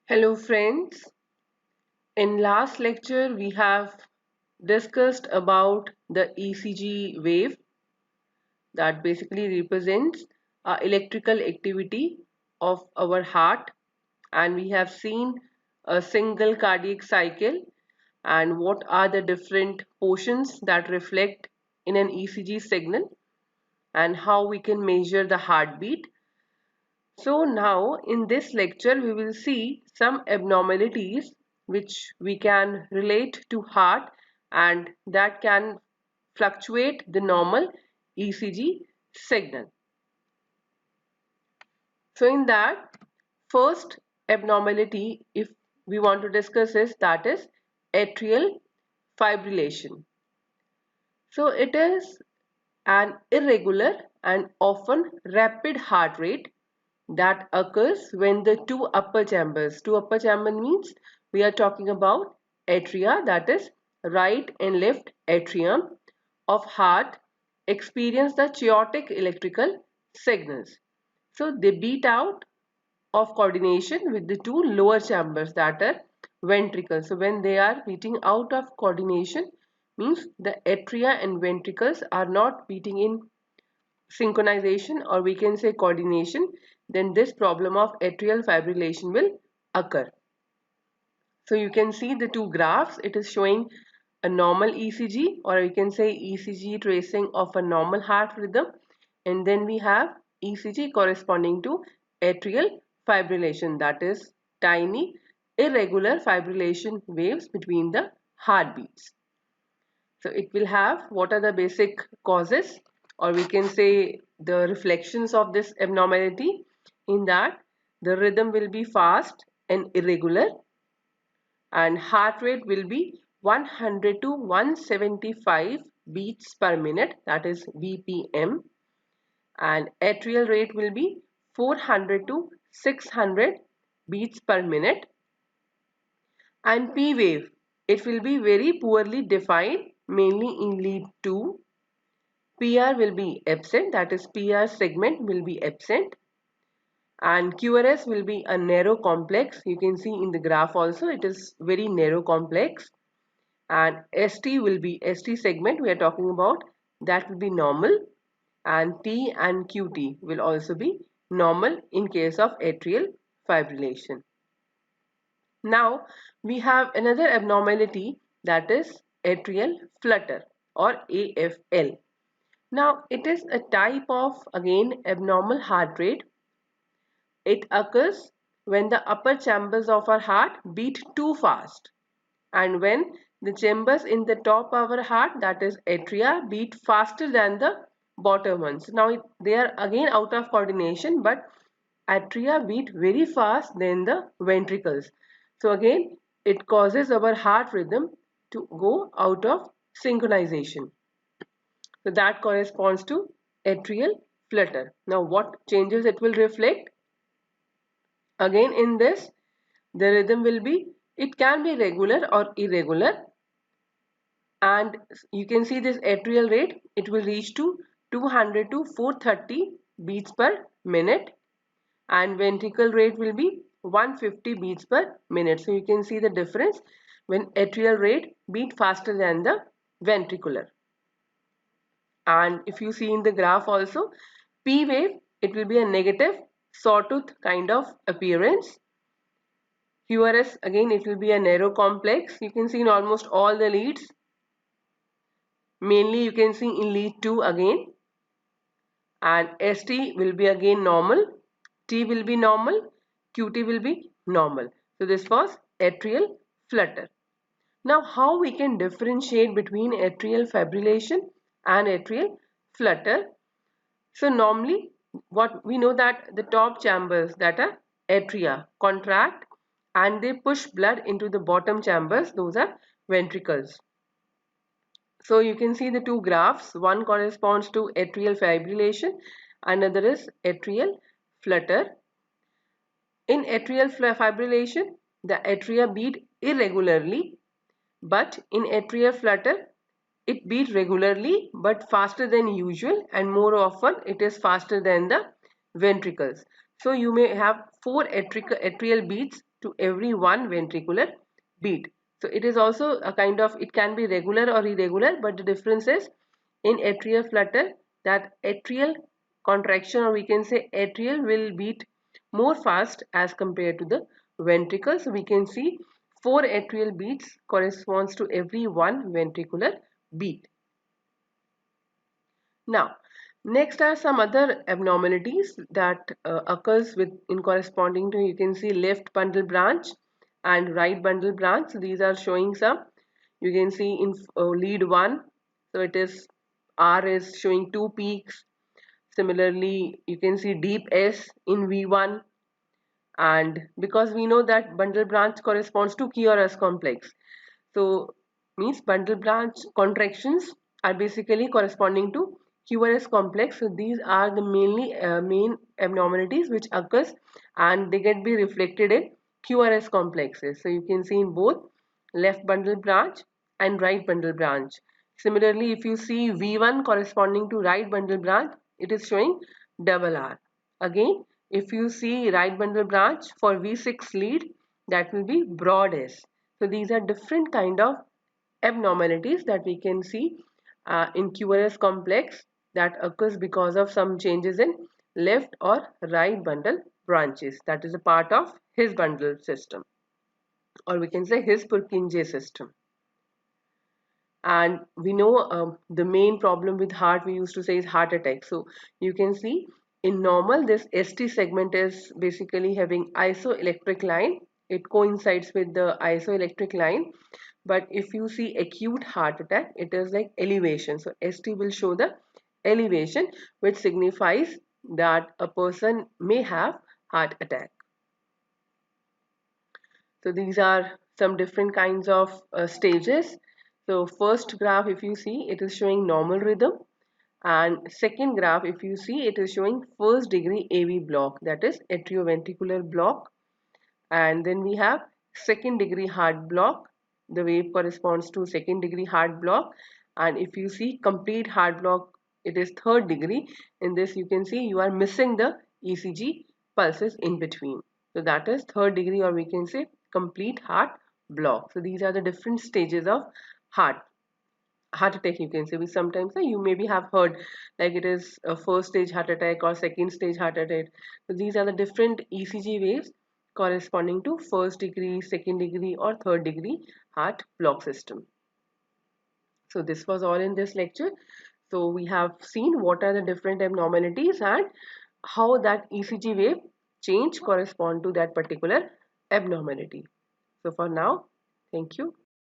Hello friends. In last lecture we have discussed about the ECG wave that basically represents electrical activity of our heart, and we have seen a single cardiac cycle and what are the different portions that reflect in an ECG signal and how we can measure the heartbeat. So now in this lecture we will see some abnormalities which we can relate to heart and that can fluctuate the normal ECG signal. So in that, first abnormality if we want to discuss is that is atrial fibrillation. So it is an irregular and often rapid heart rate that occurs when the two upper chamber means we are talking about atria, that is right and left atrium of heart, experience the chaotic electrical signals. So they beat out of coordination with the two lower chambers, that are ventricles. So when they are beating out of coordination means the atria and ventricles are not beating in synchronization, or we can say coordination, then this problem of atrial fibrillation will occur. So you can see the two graphs. It is showing a normal ECG, or we can say ECG tracing of a normal heart rhythm, and then we have ECG corresponding to atrial fibrillation, that is tiny irregular fibrillation waves between the heartbeats. So it will have what are the basic causes, or we can say the reflections of this abnormality, in that the rhythm will be fast and irregular and heart rate will be 100 to 175 beats per minute, that is BPM, and atrial rate will be 400 to 600 beats per minute. And P wave, it will be very poorly defined, mainly in lead 2. PR will be absent, that is PR segment will be absent, and QRS will be a narrow complex. You can see in the graph also it is very narrow complex, and ST will be ST segment we are talking about, that will be normal, and T and QT will also be normal in case of atrial fibrillation. Now we have another abnormality, that is atrial flutter or AFL. Now it is a type of again abnormal heart rate. It occurs when the upper chambers of our heart beat too fast and when the chambers in the top of our heart, that is atria, beat faster than the bottom ones. Now they are again out of coordination, but atria beat very fast than the ventricles. So again it causes our heart rhythm to go out of synchronization. So that corresponds to atrial flutter. Now what changes it will reflect? Again in this, the rhythm will be, it can be regular or irregular, and you can see this atrial rate, it will reach to 200 to 430 beats per minute, and ventricle rate will be 150 beats per minute. So you can see the difference when atrial rate beat faster than the ventricular. And if you see in the graph also, P wave, it will be a negative sawtooth kind of appearance. QRS, again it will be a narrow complex. You can see in almost all the leads. Mainly you can see in lead 2 again. And ST will be again normal. T will be normal. QT will be normal. So this was atrial flutter. Now how we can differentiate between atrial fibrillation and atrial flutter? So normally what we know, that the top chambers, that are atria, contract and they push blood into the bottom chambers, those are ventricles. So you can see the two graphs, one corresponds to atrial fibrillation, another is atrial flutter. In atrial fibrillation, the atria beat irregularly, but in atrial flutter, it beat regularly but faster than usual, and more often it is faster than the ventricles. So you may have four atrial beats to every one ventricular beat. So it is also a kind of, it can be regular or irregular, but the difference is in atrial flutter that atrial contraction, or we can say atrial, will beat more fast as compared to the ventricle. So we can see 4 atrial beats corresponds to every one ventricular beat. Now, next are some other abnormalities that occurs with in corresponding to, you can see left bundle branch and right bundle branch. So these are showing some. You can see in lead 1, so it is R is showing 2 peaks. Similarly, you can see deep S in V1, and because we know that bundle branch corresponds to QRS complex, so means bundle branch contractions are basically corresponding to QRS complex. So these are the mainly main abnormalities which occurs, and they get be reflected in QRS complexes. So you can see in both left bundle branch and right bundle branch. Similarly, if you see V1 corresponding to right bundle branch, it is showing double R. Again, if you see right bundle branch for V6 lead, that will be broad S. So these are different kind of abnormalities that we can see in QRS complex that occurs because of some changes in left or right bundle branches. That is a part of his bundle system, or we can say his Purkinje system. And we know the main problem with heart, we used to say, is heart attack. So you can see in normal this ST segment is basically having isoelectric line. It coincides with the isoelectric line. But if you see acute heart attack, it is like elevation. So ST will show the elevation, which signifies that a person may have heart attack. So these are some different kinds of stages. So first graph, if you see, it is showing normal rhythm, and second graph, if you see, it is showing first degree AV block, that is atrioventricular block. And then we have second degree heart block. The wave corresponds to second degree heart block. And if you see complete heart block, it is third degree. In this you can see you are missing the ECG pulses in between. So that is third degree, or we can say complete heart block. So these are the different stages of heart attack, you can say. We sometimes you maybe have heard like it is a first stage heart attack or second stage heart attack. So these are the different ECG waves corresponding to first degree, second degree, or third degree heart block system. So this was all in this lecture. So we have seen what are the different abnormalities and how that ECG wave change correspond to that particular abnormality. So for now, thank you.